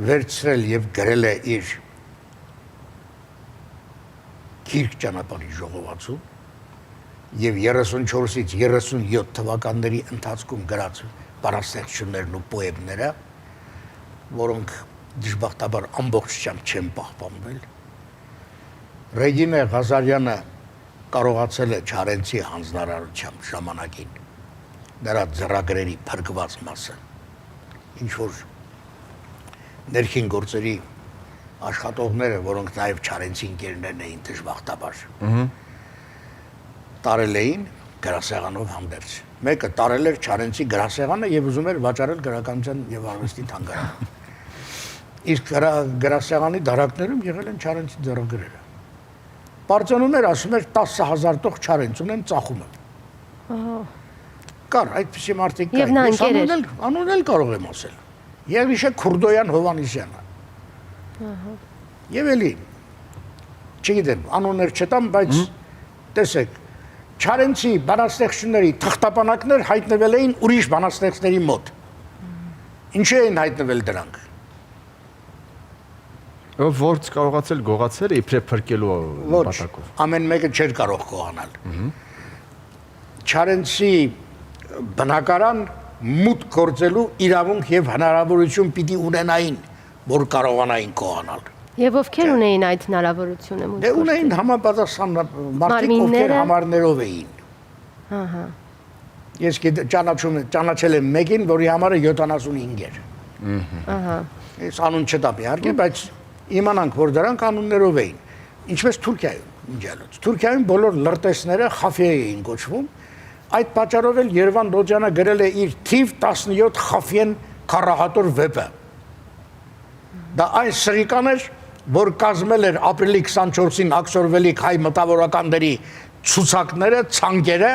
վերցրել եւ գրել է իր Գիրք ճանապարհի ժողովածու եւ 34-ից 37 թվականների ընթացքում գրած բանաստեղծություններն ու պոեմները, որոնք դժբախտաբար ամբողջությամբ չեն պահպանվել։ Ռեգինե Ղազարյանը կարողացել է Չարենցի հանձնարարությամբ ժամանակին նրա ձեռագրերի փրկված մասը, ինչ որ ներքին գործերի աշխատողները, որոնք նաև Չարենցի ընկերներն էին դժբախտաբար, տարել էին գրասեղանով հանդերձ։ Մեկը տարել էր Չարենցի գրասեղանը եւ ուզում էր վաճառել գրականության եւ արվեստի թանգարան։ Իսկ գրասեղանի դարակներում եղել են Չարենցի ձեռագրերը։ Պարծանումներ ասում էր 10,000 տող Չարենց ունեն, ծախում եմ։ Կար այդպիսի մարդիկ կային։ Եվ նա ընկեր էր։ Անուն էլ կարող եմ ասել։ Եղիշե Քուրդոյան Հովանեսյանը։ Եվ էլի, չգիտեմ, անուններ չտամ, բայց տեսեք, Չարենցի բանաստեղծությունների թղթապանակներ հայտնվել էին ուրիշ բանաստեղծների մոտ։ Ինչու էին հայտնվել դրանք։ Որց կարողացել գողացել է իբրև փրկելու նպատակով։ Ամեն մեկը չէր կարող գողանալ։ Չարենցի բնակարան մուտք գործելու իրավունք եւ հնարավորություն պիտի ունենային, որ կարողանային գողանալ։ Եւ ովքեր ունեին այդ հնարավորությունը։ Դե ունեին համապատասխան մարդիկ, ովքեր համարներով էին։ Ահա։ Ես ճանաչել եմ մեկին, որի համարը 75 էր։ Ահա։ Ես անուն չտամ իհարկե, բայց իմանանք, որ դրանք անուններով էին։ Ինչպես Թուրքիայում, ինջալոց։ Թուրքիայում բոլոր լրտեսները խաֆիե էին կոչվում։ Այդ պատճառով էլ Երևան Դոջյանը գրել է իր թիվ 17 խաֆիեն քառահատոր վեպը։ Դա այն սրիկան էր, որ կազմել էր ապրիլի 24-ին ակսորվելիք հայ մտավորականների ցուցակները, ցանկերը,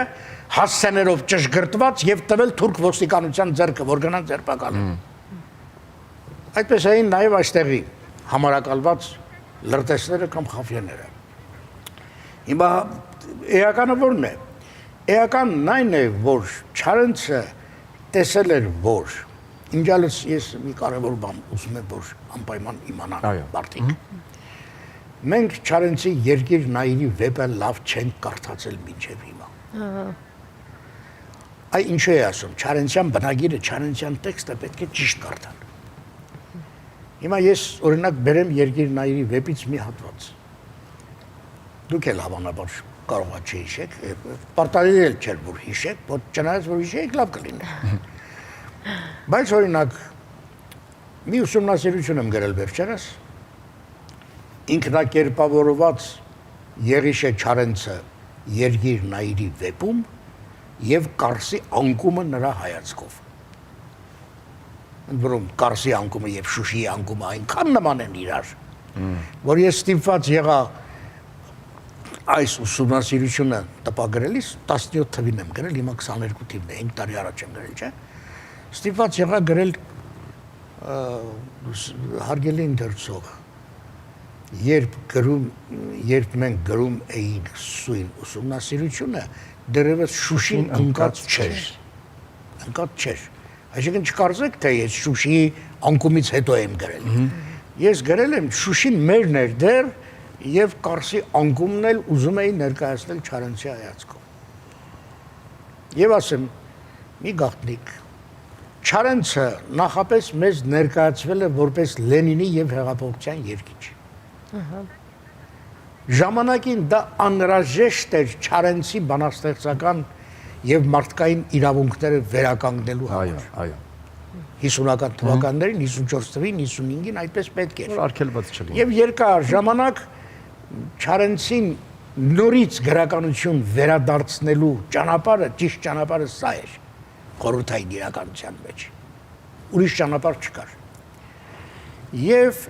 հասցեներով ճշգրտված եւ տվել թուրք ոստիկանության ձեռքը, որ գնան ձերբակալեն։ Այդպես էին նաեւ այստեղի համարակալված լրտեսները կամ խաֆիեները։ Հիմա էականը ո՞րն է։ Էականն այն է, որ Չարենցը տեսել էր, որ ինձալից ես մի կարևոր բան ուզում եմ, որ անպայման իմանան մարդիկ։ Մենք Չարենցի Երկիր նայիրի վեպը լավ չենք կարդացել մինչև հիմա։ Այ ինչու է ասում, Չարենցյան բնագիրը, Չարենցյան տեքստը պետք է ճիշտ կարդալ։ Հիմա ես օրինակ բերեմ Երկիր նայիրի վեպից մի հատված։ Դուք էլ հավանաբար կարող եք չհիշեք, պարտադիր չէր որ հիշեք, որ չնայած որ հիշեք լավ կլինի։ Բայց օրինակ մի ուսումնասիրություն եմ գրել վերջերս ինքնակերպավորված Եղիշե Չարենցը Երգիր Նայիրի վեպում եւ Կարսի անկումը նրա հայացքով։ Ընդ որում Կարսի անկումը եւ Շուշիի անկումը այնքան նման են իրար, որ ես ստիպված եղա այս ուսումնասիրությունը տպագրելիս 17 թվին եմ գրել, հիմա 22 թիվն է, 5 տարի առաջ եմ գրել, չէ՞։ Ստիպված եղա գրել հարգելի ընթերցող, երբ մենք գրում էինք սույն ուսումնասիրությունը, դեռևս Շուշին ընկած չէր։ Ընկած չէր։ Այսինքն չկարծեք, թե ես Շուշիի անկումից հետո եմ գրել։ Ես գրել եմ Շուշին մերն էր դեռ եւ Կարսի անկումն էլ ուզում էի ներկայացնել Չարենցի հայացքով։ Եվ ասեմ, մի գաղտնիք, Չարենցը նախապես մեզ ներկայացվել է որպես Լենինի եւ հեղափոխության երգիչ։ Ժամանակին դա անհրաժեշտ էր Չարենցի բանաստեղծական եւ մարդկային իրավունքները վերականգնելու համար։ Այո։ 50-ական թվականներին, 54 թվին, 55-ին այդպես պետք էր։ Որ արգելված չլինի։ Եվ երկար ժամանակ Չարենցին նորից գրականություն վերադարձնելու ճանապարհը, ճիշտ ճանապարհը սա էր խորհրդային իրականության մեջ։ Ուրիշ ճանապարհ չկար։ Եվ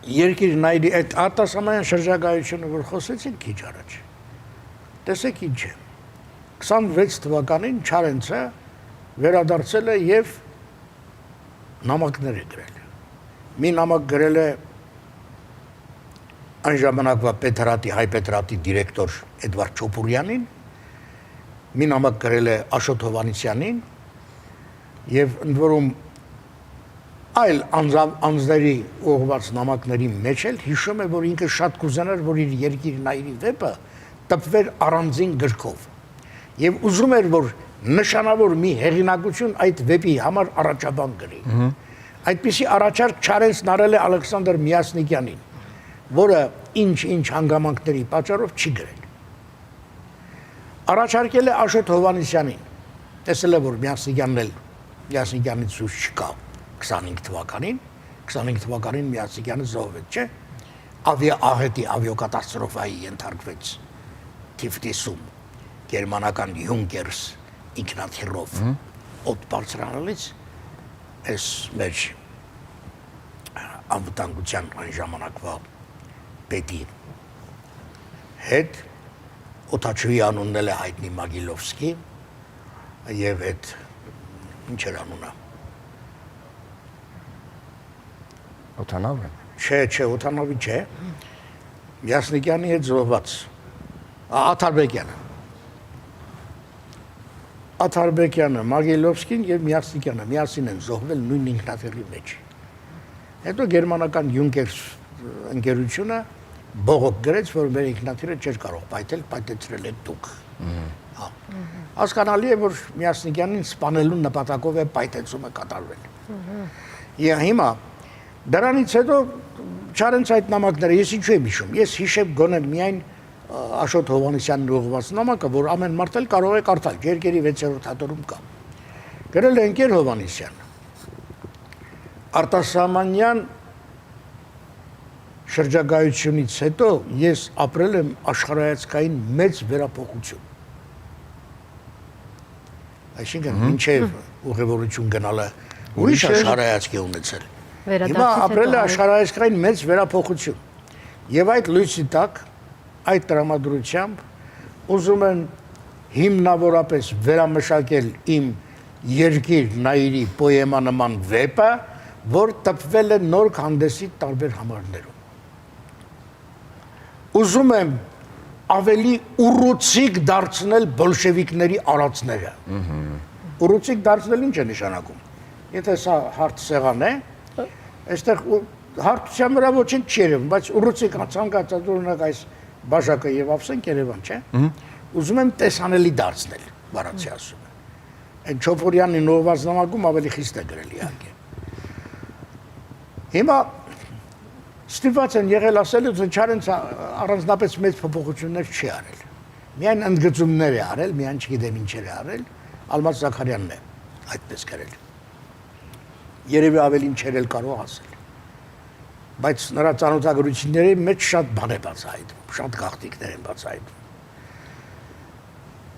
Երգիր Նայիրի այդ արտասահմանյան շրջագայությունը, որ խոսեցինք քիչ առաջ, տեսեք ինչ է։ 26 թվականին Չարենցը վերադարձել է եւ նամակներ է գրել։ Մի նամակ գրել է այն ժամանակվա Պետրատի, Հայ Պետրատի դիրեկտոր Էդվարդ Չոպուրյանին, մի նամակ գրել է Աշոտ Հովհաննիսյանին եւ ընդ որում այլ անձների ուղղված նամակների մեջ էլ հիշում է, որ ինքը շատ կուզենար, որ իր Երգիր Նայիրի վեպը տպվեր առանձին գրքով եւ ուզում էր, որ նշանավոր մի հեղինակություն այդ վեպի համար առաջաբան գրի։ Այդպիսի առաջարկ Չարենցն արել է Ալեքսանդր Միասնիկյանին, որը ինչ հանգամանքների պատճառով չի գրել։ Առաջարկել է Աշոտ Հովհաննիսյանին, տեսել է, որ Միասնիկյանից ցույց չկա 25 թվականին, 25 թվականին Միասնիկյանը զոհվեց, չէ՞։ Ավիակատաստրոֆայի ավիակատաստրոֆայի ենթարկվեց Թիֆլիսում գերմանական Յունկերս ինքնաթիռով օդ բարձրանալից այս մեր անվտանգության այն ժամանակվա պետի հետ օդաչուի անունն էլ է հայտնի Մագիլովսկի եւ այդ ինչ էր անունը Օթանավը։ Չէ, Օթանավի չէ։ Միասնիկյանի հետ զոհված Աթարբեկյանը, Մագիլովսկին եւ Միասնիկյանը միասին են զոհվել նույն ինքնաթիռի մեջ։ Հետո գերմանական Յունկերս ընկերությունը բողոք գրեց, որ մեր ինքնաթիռը չէր կարող պայթել, պայթեցրել եք դուք։ Հասկանալի է, որ Միասնիկյանին սպանելու նպատակով է պայթեցումը կատարվել։ Եվ հիմա դրանից հետո Չարենցը այդ նամակները ես ինչու եմ հիշում։ Ես հիշեմ գոնե միայն Աշոտ Հովհաննիսյանն ուղղված նամակը, որ ամեն մարդ էլ կարող է կարդալ, Երգերի 6-րդ հատորում կա։ Գրել է ընկեր Հովհաննիսյանը։ Արտասահմանյան շրջագայությունից հետո ես ապրել եմ աշխարհայացքային մեծ վերափոխություն։ Այսինքն մինչև ուղևորություն գնալը ուրիշ աշխարհայացք է ունեցել։ Հիմա ապրել է աշխարհայացքային մեծ վերափոխություն։ Եվ այդ լույսի տակ այդ տրամադրությամբ ուզում են հիմնավորապես վերամշակել իմ Երգիր Նայիրի պոեմանման վեպը, որ տպվել է նոր հանդեսի տարբեր համարներում։ Ուզում եմ ավելի ուռուցիկ դարձնել բոլշևիկների արածները։ Ուռուցիկ դարձնել ինչ է նշանակում։ Եթե սա հարթ սեղան է, այստեղ հարթության վրա ոչինչ չի երևում, բայց ուռուցիկ ցանկացած օրինակ այս բաժակը եւ ավսենք Երևան, չէ՞։ Ուզում եմ տեսանելի դարձնել, բառացի ասում եմ։ Այդ Չոփորյանի նոված նամակում ավելի խիստ է գրել իհարկե։ Հիմա Ստիպված են եղել ասել, որ Չարենցը առանձնապես մեծ փոփոխություններ չի արել։ Միայն ընդգծումներ է արել, միայն չգիտեմ ինչեր է արել, Ալմազ Զաքարյանն է այդպես գրել։ Երևի ավելին չեր էլ կարող ասել։ Բայց նրա ծանոթագրությունների մեջ շատ բան է բացահայտվում, շատ գաղտնիքներ են բացահայտվում։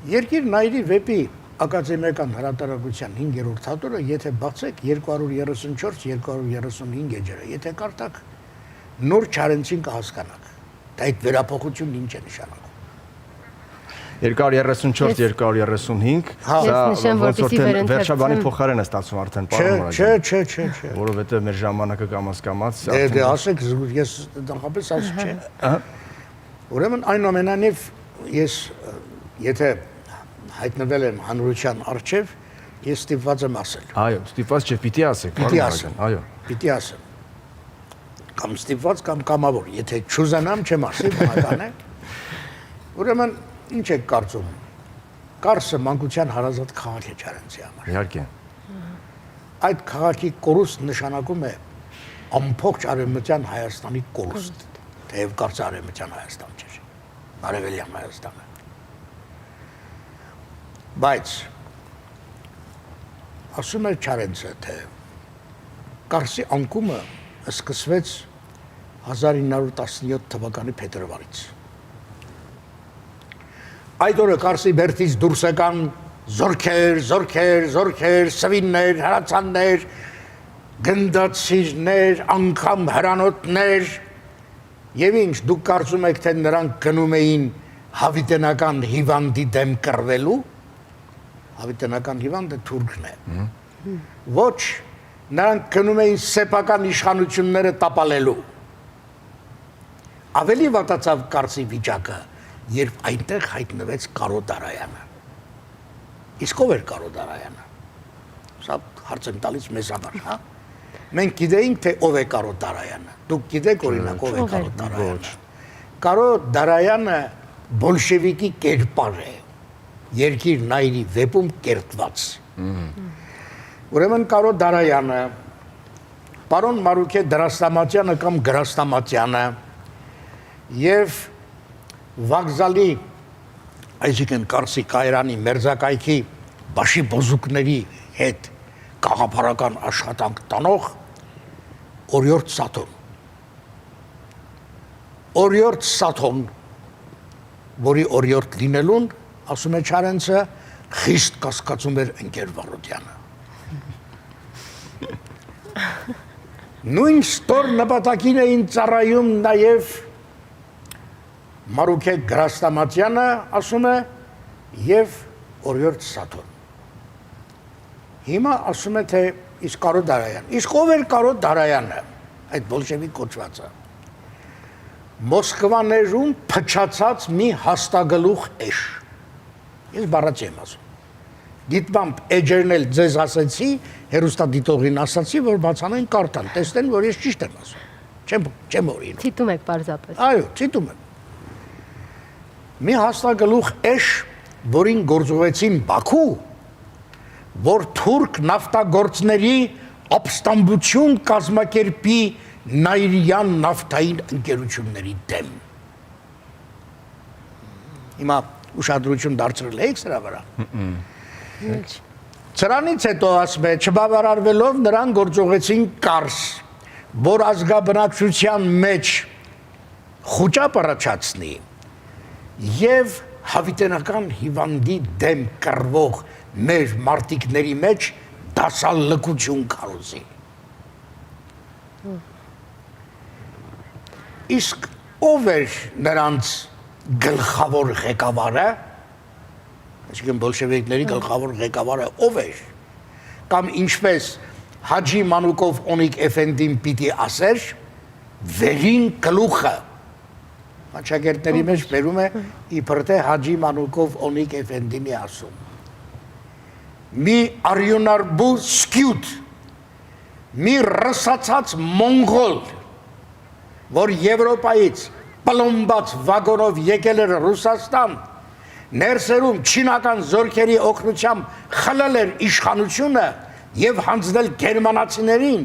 Երկիր նայրի վեպի ակադեմիական հրատարակության 5-րդ հատորը, եթե բացեք 234-235 էջերը, եթե կարդաք նոր Չարենցին կհասկանաք։ Դա այդ վերափոխությունն ինչ է նշանակում։ 234-235 նշեմ, որպեսզի վերընթերցեմ։ վերջաբանի փոխարեն է ստացվում արդեն պարոն Մուրադյան։ Չէ։ Որովհետև մեր ժամանակը կամաց Դե ասեք, ես նախապես ասում չէ։ Ուրեմն այնուամենայնիվ ես եթե հայտնվել եմ հանրության առջև, ես ստիպված եմ ասել։ Այո, ստիպված չէ, պիտի ասեք, Պիտի ասեմ։ այո։ Պիտի ասեմ։ Կամ ստիպված կամ կամավոր, եթե չուզենամ չեմ ասի, բնական է։ Ուրեմն ինչ եք կարծում։ Կարսը մանկության հարազատ քաղաք է Չարենցի համար։ Իհարկե։ Այդ քաղաքի կորուստ նշանակում է ամբողջ արևմտյան Հայաստանի կորուստ, թեև կարծը արևմտյան Հայաստան չէր, արևելյան Հայաստանը։ Բայց ասում է Չարենցը, թե Կարսի անկումը սկսվեց 1917 թվականի փետրվարից։ Այդ օրը Կարսի բերդից դուրս եկան զորքեր, սվիններ, հրացաններ, գնդացիրներ, անգամ հրանոթներ, եւ ինչ դուք կարծում եք, թե նրանք գնում էին հավիտենական հիվանդի դեմ կռվելու, հավիտենական հիվանդը թուրքն է։ Ոչ, նրանք գնում էին սեփական իշխանությունները տապալելու։ Ավելի վատացավ Կարսի վիճակը, երբ այնտեղ հայտնվեց Կարո Դարայանը։ Իսկ ով էր Կարո Դարայանը։ Սա հարց եմ տալիս մեզ համար, հա։ Մենք գիտեինք, թե ով է Կարո Դարայանը։ Դուք գիտեք օրինակ ով է Կարո Դարայանը։ Կարո Դարայանը բոլշևիկի կերպար է։ Երկիր նայրի վեպում կերտված։ Ուրեմն Կարո Դարայանը, պարոն Մարուքե Դրաստամատյանը կամ Գրաստամատյանը եւ վокзալի, այսինքն Կարսի կայարանի մերձակայքի բաշի բոզուկների հետ գաղափարական աշխատանք տանող Օրիորդ Սաթոն, որի օրիորդ լինելուն, ասում է Չարենցը, խիստ կասկածում էր ընկեր Վարոդյանը։ Նույն ստոր նպատակին էին ծառայում նաև Մարուքե Գրաստամատյանը, ասում է, եւ Օրիորդ Սաթոն։ Հիմա ասում է, թե իսկ Կարո Դարայան։ Իսկ ով էր Կարո Դարայանը, այդ բոլշևիկ կոչվածը։ Մոսկվաներում փչացած մի հաստագլուխ էշ։ Ես բառաց եմ ասում։ Դիտմամբ էջերն էլ ձեզ ասեցի, հերոստադիտողին ասացի, որ բացանեն կարտան, տեսնեն, որ ես ճիշտ եմ ասում։ Չեմ օրինում։ Ցիտում եք պարզապես։ Այո, ցիտում եմ։ Մի հաստագլուխ էշ, որին գործուղեցին Բաքու, որ թուրք նավթագործների ապստամբություն կազմակերպի նայրյան նավթային ընկերությունների դեմ։ Հիմա ուշադրություն դարձրել եք սրա վրա։ Սրանից հետո ասում է, չբավարարվելով նրան գործողեցին Կարս, որ ազգաբնակչության մեջ խուճապ առաջացնի եւ հավիտենական հիվանդի դեմ կռվող մեր մարտիկների մեջ դասալ լկություն կարոզի։ Իսկ ով էր նրանց գլխավոր ղեկավարը, այսինքն բոլշևիկների գլխավոր ղեկավարը ով էր, կամ ինչպես Հաջի Մանուկով Օնիկ Էֆենդին պիտի ասեր, վերին գլուխը, Աշակերտների մեջ բերում է իբր թե Հաջի Մանուկով Օնիկ Էֆենդինի ասում։ Մի արյունարբու սկյուտ, մի ռսացած մոնղոլ, որ Եվրոպայից պլոմբած վագոնով եկել էր Ռուսաստան, ներսերում չինական զորքերի օգնությամբ խլել էր իշխանությունը եւ հանձնել գերմանացիներին,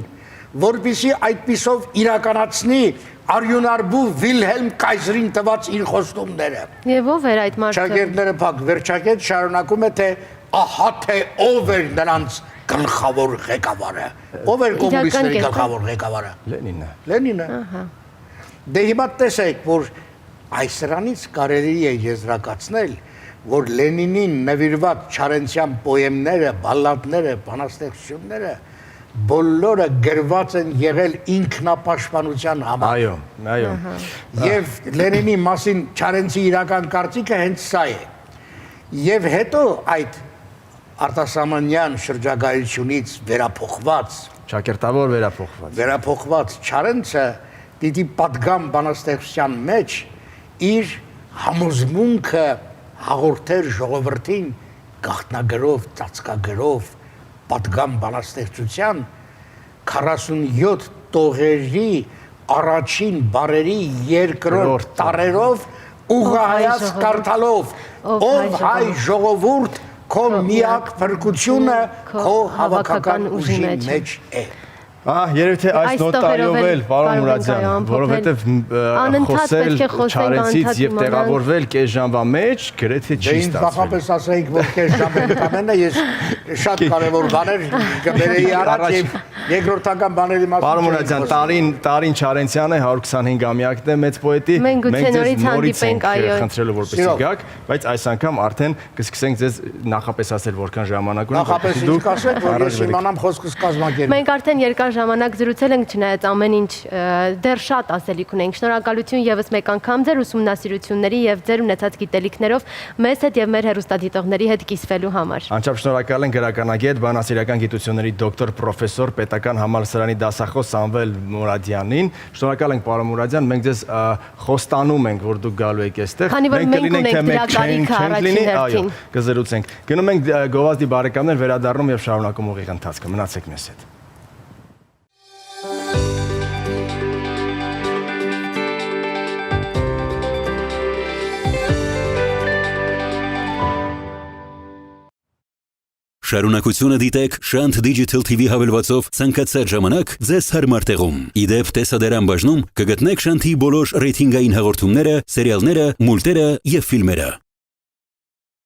որպեսզի այդպիսով իրականացնի արյունարբու Վիլհելմ Կայզերին տված իր խոստումները։ Եվ ով էր այդ մարդը։ Շագերտները փակ վերջակետ շարունակում է թե ահա թե ով էր նրանց գլխավոր ղեկավարը։ Ով էր կոմունիստների գլխավոր ղեկավարը։ Լենինը։ Լենինը։ Դե հիմա տեսեք, որ այս սրանից կարելի է եզրակացնել, որ Լենինին նվիրված Չարենցյան պոեմները, բալլադները, բանաստեղծությունները բոլորը գրված են եղել ինքնապաշտպանության համար։ Այո։ Եվ Լենինի մասին Չարենցի իրական կարծիքը հենց սա է։ Եվ հետո այդ արտասահմանյան շրջագայությունից վերափոխված Չարենցը դիտի պատգամ բանաստեղծության մեջ իր համոզմունքը հաղորդեր ժողովրդին գաղտնագրով, ծածկագրով, պատգամ բանաստեղծության 47 տողերի առաջին բարերի երկրորդ տարերով ուղղահայաց կարդալով, ով հայ ժողովուրդ քո միակ փրկությունը քո հավաքական ուժի մեջ է։ Երևի թե այս նոտայով էլ, պարոն Մուրադյան, որովհետև խոսել Չարենցից եւ տեղավորվել կես ժամվա մեջ գրեթե չի ստացվել։ Դե ինձ նախապես ասեիք, որ կես ժամ ընդամենը ես շատ կարևոր բաներ կբերեի առաջ եւ երկրորդական բաների մասին։ Պարոն Մուրադյան, տարին Չարենցյան է 125-ամյակն է մեծ պոետի։ Մենք գուցե նորից հանդիպենք, այո։ Խնդրելու որպեսզի գաք, բայց այս անգամ արդեն կսկսենք ձեզ նախապես ասել որքան ժամանակ ունենք։ Նախապես ինձ ասեք, որ ես իմանամ խոսքս կազմակերպել։ Մենք արդեն երկար ժամանակ զրուցել ենք, չնայած ամեն ինչ դեռ շատ ասելիք ունենք։ Շնորհակալություն եւս մեկ անգամ ձեր ուսումնասիրությունների եւ ձեր ունեցած գիտելիքներով մեզ հետ եւ մեր հեռուստադիտողների հետ կիսվելու համար։ Անչափ շնորհակալ ենք գրականագետ, բանասիրական գիտությունների դոկտոր պրոֆեսոր Պետական համալսարանի դասախոս Սամվել Մուրադյանին։ Շնորհակալ ենք, պարոն Մուրադյան, մենք ձեզ խոստանում ենք, որ դուք գալու եք այստեղ։ Քանի որ մենք ունենք դրա կարիքը առաջին հերթին։ Կզրուցենք։ Գնում ենք գովազդի բարեկամներ, վերադառնում եւ շարունակում ուղիղ ընթացքը։ Մնացեք մեզ հետ։ Շարունակությունը դիտեք Շանթ Digital TV հավելվածով ցանկացած ժամանակ ձեզ հարմար տեղում։ Իդեպ տեսադարան բաժնում կգտնեք Շանթի բոլոր ռեյթինգային հաղորդումները, սերիալները, մուլտերը եւ ֆիլմերը։